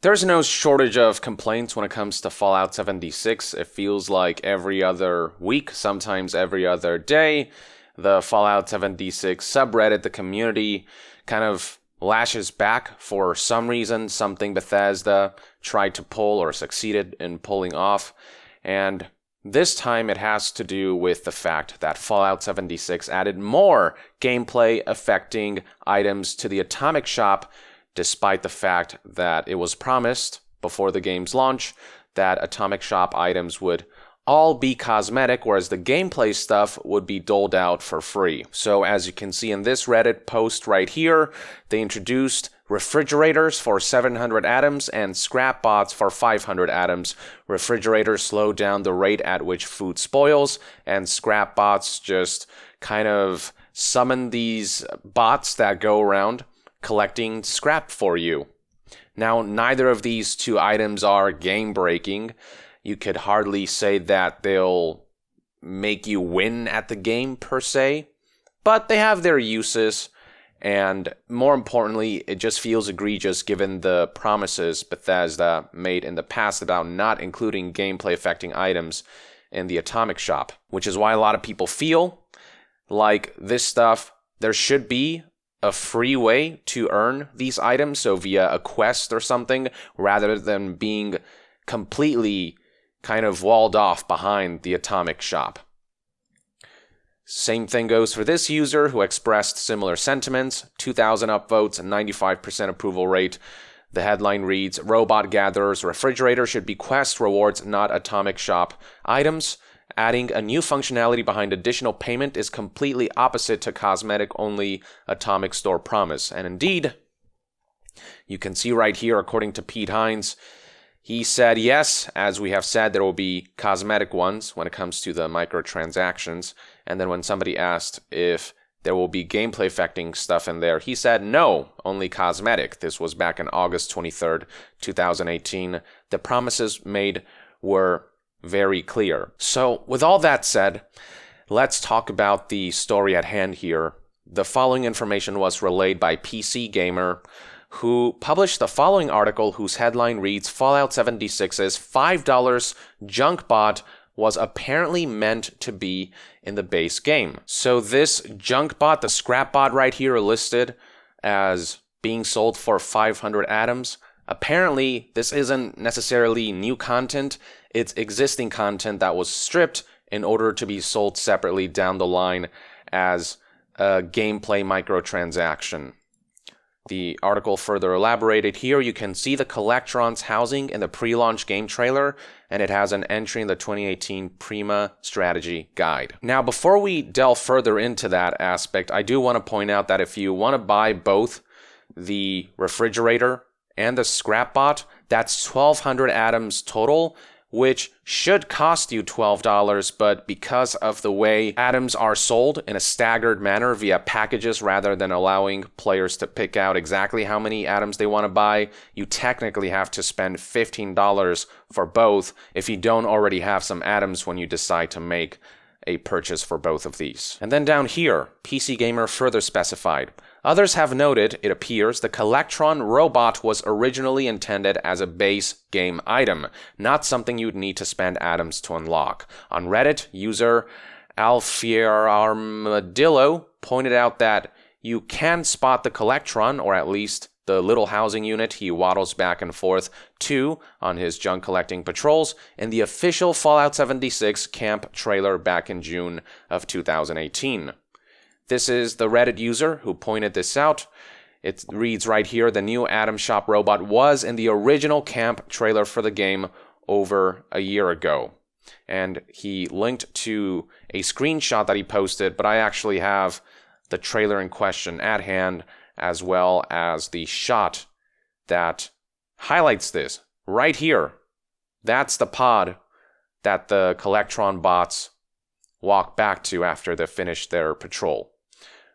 There's no shortage of complaints when it comes to Fallout 76. It feels like every other week, sometimes every other day, the Fallout 76 subreddit, the community, kind of lashes back for some reason, something Bethesda tried to pull or succeeded in pulling off. And this time it has to do with the fact that Fallout 76 added more gameplay affecting items to the Atomic Shop, despite the fact that it was promised before the game's launch that Atomic Shop items would all be cosmetic, whereas the gameplay stuff would be doled out for free. So as you can see in this Reddit post right here, they introduced refrigerators for 700 atoms and scrap bots for 500 atoms. Refrigerators slow down the rate at which food spoils, and scrap bots just kind of summon these bots that go around collecting scrap for you. Now, neither of these two items are game-breaking. You could hardly say that they'll make you win at the game per se, but they have their uses, and more importantly, it just feels egregious given the promises Bethesda made in the past about not including gameplay-affecting items in the Atomic Shop, which is why a lot of people feel like this stuff, there should be a free way to earn these items, so via a quest or something, rather than being completely kind of walled off behind the Atomic Shop. Same thing goes for this user who expressed similar sentiments, 2,000 upvotes and 95% approval rate. The headline reads, Robot Gatherer's refrigerator should be quest rewards, not Atomic Shop items. Adding a new functionality behind additional payment is completely opposite to cosmetic-only Atomic Store promise. And indeed, you can see right here, according to Pete Hines, he said, yes, as we have said, there will be cosmetic ones when it comes to the microtransactions. And then when somebody asked if there will be gameplay affecting stuff in there, he said, no, only cosmetic. This was back in August 23rd, 2018. The promises made were very clear. So with all that said, let's talk about the story at hand here. The following information was relayed by PC Gamer, who published the following article whose headline reads, Fallout 76's $5 junk bot was apparently meant to be in the base game. So this junk bot, the scrap bot right here listed as being sold for 500 atoms, apparently this isn't necessarily new content. It's existing content that was stripped in order to be sold separately down the line as a gameplay microtransaction. The article further elaborated here. You can see the Collectron's housing in the pre-launch game trailer, and it has an entry in the 2018 Prima Strategy Guide. Now, before we delve further into that aspect, I do want to point out that if you want to buy both the refrigerator and the scrap bot, that's 1,200 atoms total, which should cost you $12, but because of the way atoms are sold in a staggered manner via packages rather than allowing players to pick out exactly how many atoms they want to buy, you technically have to spend $15 for both if you don't already have some atoms when you decide to make a purchase for both of these. And then down here, PC Gamer further specified, others have noted, it appears, the Collectron robot was originally intended as a base game item, not something you'd need to spend atoms to unlock. On Reddit, user Alfierarmadillo pointed out that you can spot the Collectron, or at least the little housing unit he waddles back and forth to on his junk collecting patrols, in the official Fallout 76 camp trailer back in June of 2018. This is the Reddit user who pointed this out. It reads right here, the new Atom Shop robot was in the original camp trailer for the game over a year ago. And he linked to a screenshot that he posted, but I actually have the trailer in question at hand, as well as the shot that highlights this right here. That's the pod that the Collectron bots walk back to after they finish their patrol.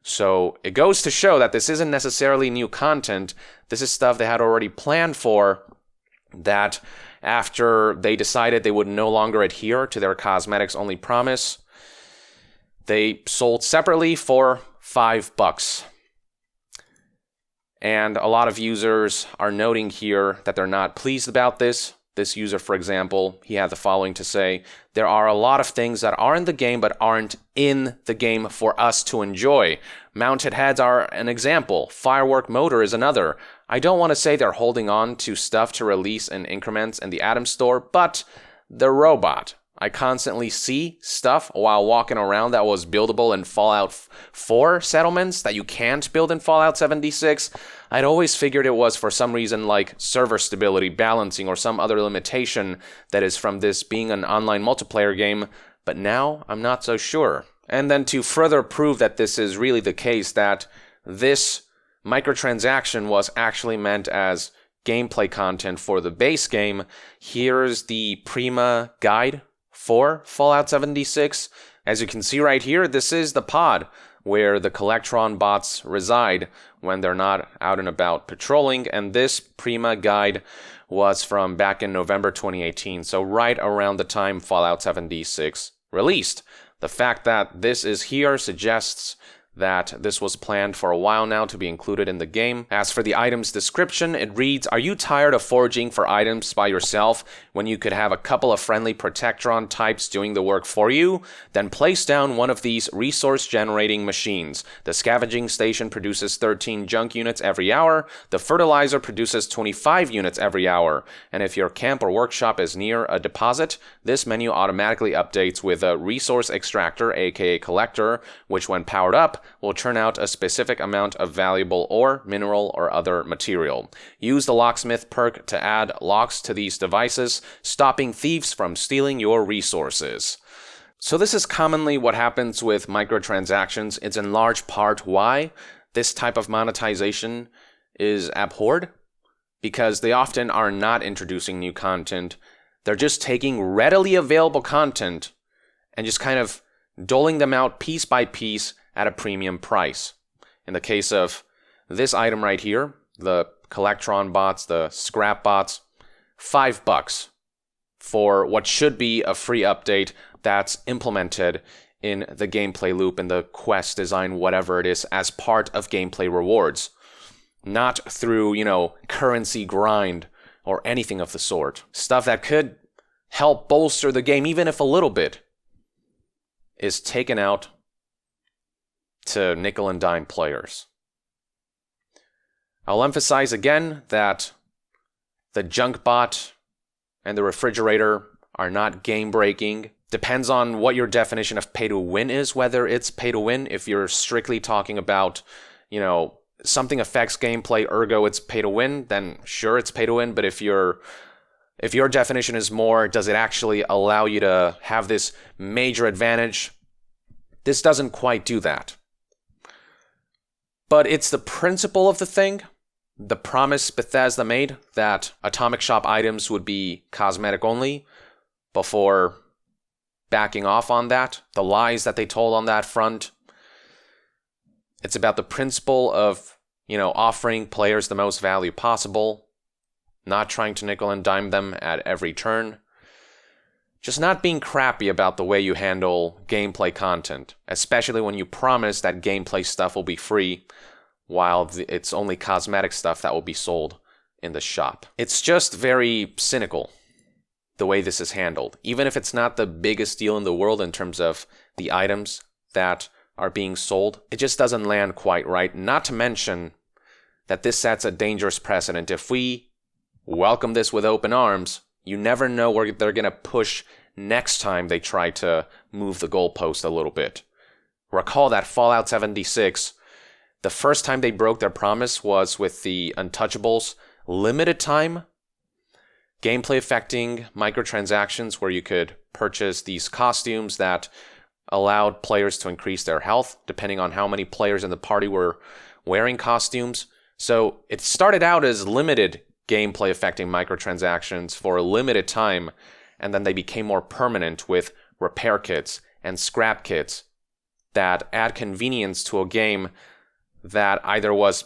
So it goes to show that this isn't necessarily new content. This is stuff they had already planned for, that after they decided they would no longer adhere to their cosmetics only promise, they sold separately for $5. And a lot of users are noting here that they're not pleased about this. This user, for example, he had the following to say: there are a lot of things that are in the game but aren't in the game for us to enjoy. Mounted heads are an example. Firework motor is another. I don't want to say they're holding on to stuff to release in increments in the Atom Store, but the robot. I constantly see stuff while walking around that was buildable in Fallout 4 settlements that you can't build in Fallout 76. I'd always figured it was for some reason like server stability, balancing, or some other limitation that is from this being an online multiplayer game, but now I'm not so sure. And then to further prove that this is really the case, that this microtransaction was actually meant as gameplay content for the base game, here's the Prima guide for Fallout 76. As you can see right here, this is the pod where the Collectron bots reside when they're not out and about patrolling, and this Prima guide was from back in November 2018, so right around the time Fallout 76 released. The fact that this is here suggests that this was planned for a while now to be included in the game. As for the item's description, it reads, "Are you tired of foraging for items by yourself when you could have a couple of friendly Protectron types doing the work for you? Then place down one of these resource-generating machines. The scavenging station produces 13 junk units every hour. The fertilizer produces 25 units every hour. And if your camp or workshop is near a deposit, this menu automatically updates with a resource extractor, aka collector, which when powered up, will turn out a specific amount of valuable ore, mineral, or other material. Use the locksmith perk to add locks to these devices, stopping thieves from stealing your resources." So this is commonly what happens with microtransactions. It's in large part why this type of monetization is abhorred, because they often are not introducing new content. They're just taking readily available content and just kind of doling them out piece by piece at a premium price. In the case of this item right here, the Collectron bots, the scrap bots, $5 for what should be a free update that's implemented in the gameplay loop, in the quest design, whatever it is, as part of gameplay rewards. Not through, currency grind or anything of the sort. Stuff that could help bolster the game, even if a little bit, is taken out to nickel and dime players. I'll emphasize again that the junk bot and the refrigerator are not game breaking. Depends on what your definition of pay to win is, whether it's pay to win. If you're strictly talking about, something affects gameplay, ergo it's pay to win, then sure, it's pay to win. But if your definition is more, does it actually allow you to have this major advantage? This doesn't quite do that. But it's the principle of the thing, the promise Bethesda made that Atomic Shop items would be cosmetic only before backing off on that, the lies that they told on that front. It's about the principle of, offering players the most value possible, not trying to nickel and dime them at every turn. Just not being crappy about the way you handle gameplay content, especially when you promise that gameplay stuff will be free, while it's only cosmetic stuff that will be sold in the shop. It's just very cynical, the way this is handled. Even if it's not the biggest deal in the world in terms of the items that are being sold, it just doesn't land quite right. Not to mention that this sets a dangerous precedent. If we welcome this with open arms, you never know where they're going to push next time they try to move the goalpost a little bit. Recall that Fallout 76, the first time they broke their promise was with the Untouchables limited time gameplay affecting microtransactions where you could purchase these costumes that allowed players to increase their health depending on how many players in the party were wearing costumes. So it started out as limited gameplay affecting microtransactions for a limited time, and then they became more permanent with repair kits and scrap kits that add convenience to a game that either was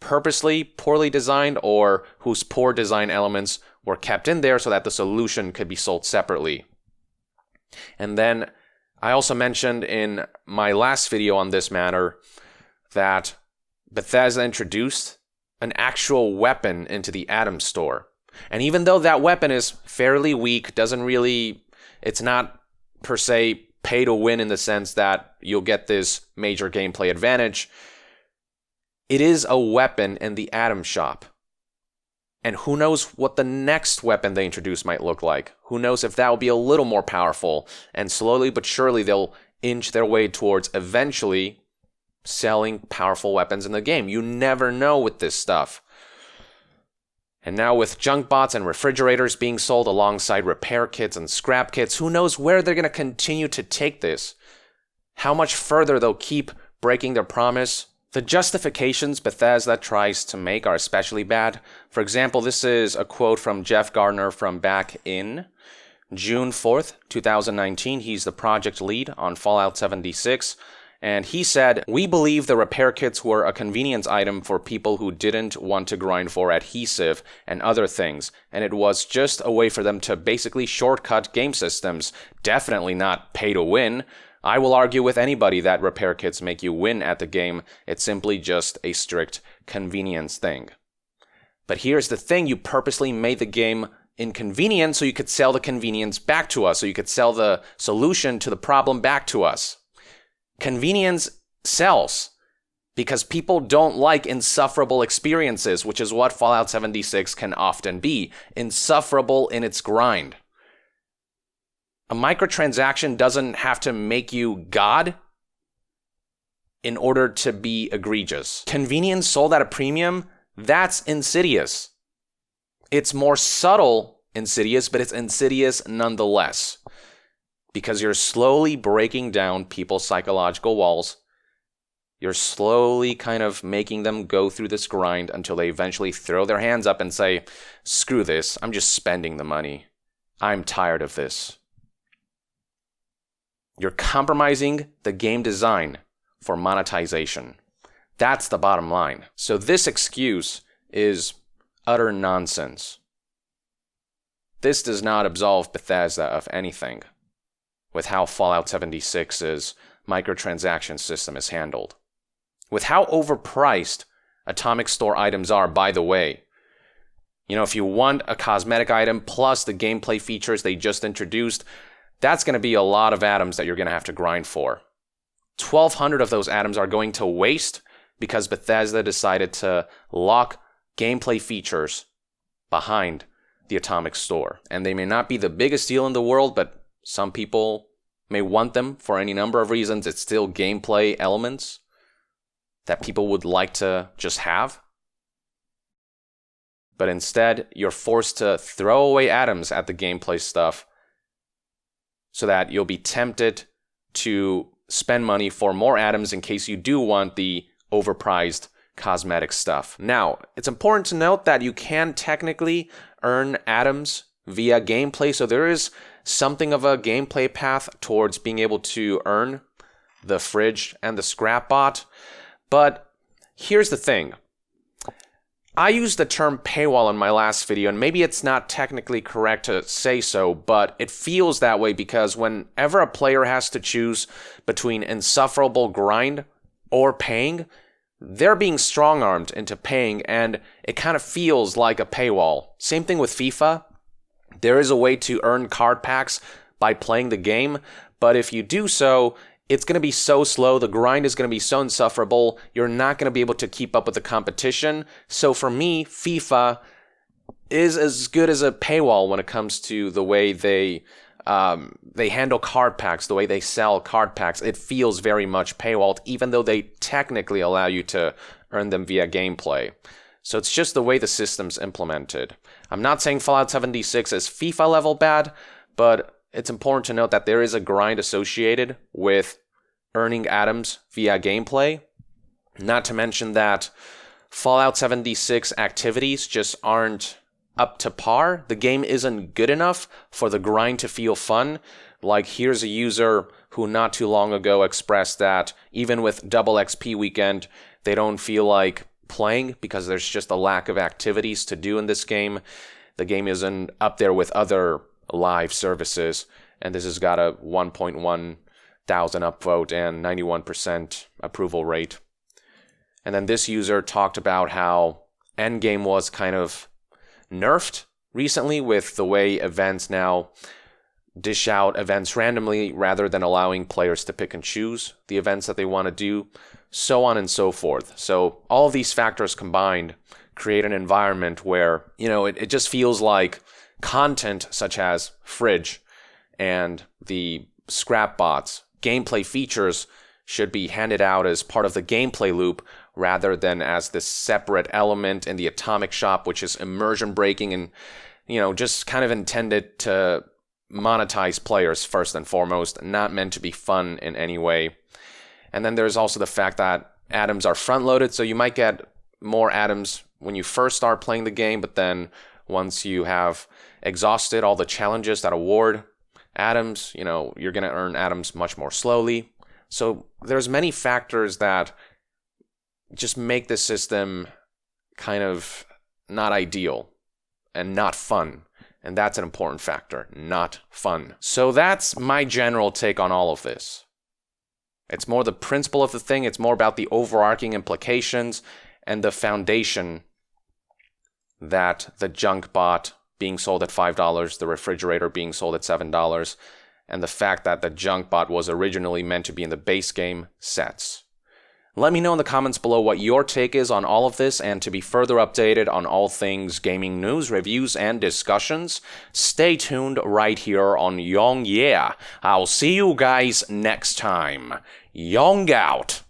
purposely poorly designed or whose poor design elements were kept in there so that the solution could be sold separately. And then I also mentioned in my last video on this matter that Bethesda introduced an actual weapon into the Atom Store. And even though that weapon is fairly weak, it's not per se pay to win in the sense that you'll get this major gameplay advantage, it is a weapon in the Atom Shop. And who knows what the next weapon they introduce might look like. Who knows if that will be a little more powerful. And slowly but surely they'll inch their way towards eventually selling powerful weapons in the game. You never know with this stuff. And now with junk bots and refrigerators being sold alongside repair kits and scrap kits, who knows where they're going to continue to take this? How much further they'll keep breaking their promise? The justifications Bethesda tries to make are especially bad. For example, this is a quote from Jeff Gardner from back in June 4th, 2019. He's the project lead on Fallout 76. And he said, "We believe the repair kits were a convenience item for people who didn't want to grind for adhesive and other things, and it was just a way for them to basically shortcut game systems. Definitely not pay to win. I will argue with anybody that repair kits make you win at the game. It's simply just a strict convenience thing." But here's the thing, you purposely made the game inconvenient so you could sell the convenience back to us, so you could sell the solution to the problem back to us. Convenience sells because people don't like insufferable experiences, which is what Fallout 76 can often be, insufferable in its grind. A microtransaction doesn't have to make you God in order to be egregious. Convenience sold at a premium, that's insidious. It's more subtle insidious, but it's insidious nonetheless. Because you're slowly breaking down people's psychological walls. You're slowly kind of making them go through this grind until they eventually throw their hands up and say, "Screw this, I'm just spending the money. I'm tired of this." You're compromising the game design for monetization. That's the bottom line. So this excuse is utter nonsense. This does not absolve Bethesda of anything with how Fallout 76's microtransaction system is handled. With how overpriced Atomic Store items are, by the way. If you want a cosmetic item plus the gameplay features they just introduced, that's going to be a lot of atoms that you're going to have to grind for. 1,200 of those atoms are going to waste because Bethesda decided to lock gameplay features behind the Atomic Store. And they may not be the biggest deal in the world, but some people may want them for any number of reasons. It's still gameplay elements that people would like to just have. But instead, you're forced to throw away atoms at the gameplay stuff so that you'll be tempted to spend money for more atoms in case you do want the overpriced cosmetic stuff. Now, it's important to note that you can technically earn atoms via gameplay, so there is something of a gameplay path towards being able to earn the fridge and the scrap bot. But here's the thing. I used the term paywall in my last video, and maybe it's not technically correct to say so, but it feels that way because whenever a player has to choose between insufferable grind or paying, they're being strong-armed into paying, and it kind of feels like a paywall. Same thing with FIFA. There is a way to earn card packs by playing the game, but if you do so, it's going to be so slow, the grind is going to be so insufferable, you're not going to be able to keep up with the competition. So for me, FIFA is as good as a paywall when it comes to the way they handle card packs, the way they sell card packs. It feels very much paywalled, even though they technically allow you to earn them via gameplay. So it's just the way the system's implemented. I'm not saying Fallout 76 is FIFA level bad, but it's important to note that there is a grind associated with earning atoms via gameplay. Not to mention that Fallout 76 activities just aren't up to par. The game isn't good enough for the grind to feel fun. Like, here's a user who not too long ago expressed that even with double XP weekend, they don't feel like playing because there's just a lack of activities to do in this game. The game isn't up there with other live services, and this has got a 1.1 thousand upvote and 91% approval rate. And then this user talked about how endgame was kind of nerfed recently with the way events now dish out events randomly rather than allowing players to pick and choose the events that they want to do, so on and so forth. So all of these factors combined create an environment where, it just feels like content such as Fridge and the scrap bots, gameplay features should be handed out as part of the gameplay loop rather than as this separate element in the atomic shop, which is immersion breaking and, just kind of intended to monetize players first and foremost, not meant to be fun in any way. And then there's also the fact that atoms are front-loaded, so you might get more atoms when you first start playing the game, but then once you have exhausted all the challenges that award atoms, you're going to earn atoms much more slowly. So there's many factors that just make the system kind of not ideal and not fun. And that's an important factor, not fun. So that's my general take on all of this. It's more the principle of the thing. It's more about the overarching implications and the foundation that the junk bot being sold at $5, the refrigerator being sold at $7, and the fact that the junk bot was originally meant to be in the base game sets. Let me know in the comments below what your take is on all of this, and to be further updated on all things gaming news, reviews, and discussions, stay tuned right here on Yong Yeah. I'll see you guys next time. Yong out!